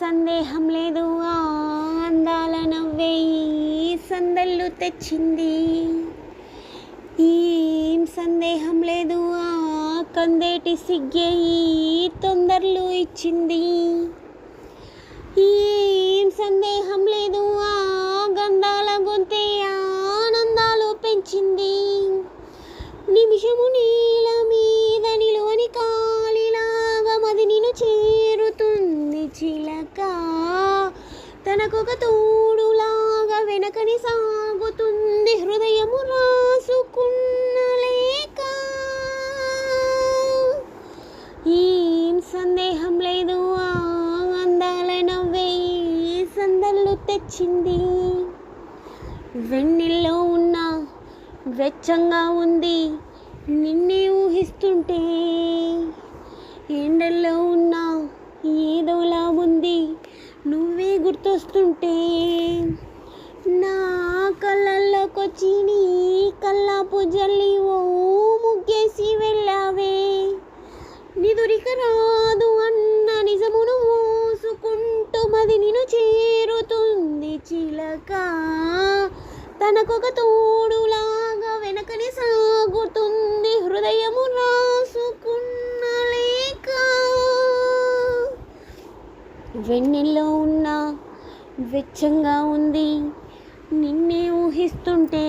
సందేహం లేదు ఆ అందాల నవ్వే ఈ సందళ్ళు తెచ్చింది. ఏం సందేహం లేదు ఆ కందేటి సిగ్గే ఈ తొందరలు ఇచ్చింది. ఏం సందేహం లేదు ఆ గంధాల గొంతే ఆనందాలు పెంచింది. నిమిషము నీల మీద నిలువని కాలిలాగా మది నిన్ను చేరుతుంది చిలక. తనకొక తోడులాగా వెనకని సాగుతుంది హృదయము రాసుకున్న లేక. ఏం సందేహం లేదు ఆ అందాల నవ్వే సందళ్ళు తెచ్చింది. వెన్నెల్లో ఉన్న వెచ్చంగా ఉంది నిన్నే ఊహిస్తుంటే. ఎండల్లో ఉన్న ఏదోలా ఉంది నువ్వే గుర్తొస్తుంటే. నా కళ్ళల్లోకొచ్చి నీ కల్లాపు జల్లి ఓ ముగ్గేసి వెళ్ళావే. నిదురిక రాదు అన్న నిజమును మోసుకుంటూ మది నిన్ను చేరుతుంది చిలక. తనకొక తోడులాగా వెనకని సాగుతుంది హృదయము రాసుకున్న లేక. వెన్నెల్లో ఉన్న వెచ్చంగా ఉంది నిన్నే ఊహిస్తుంటే.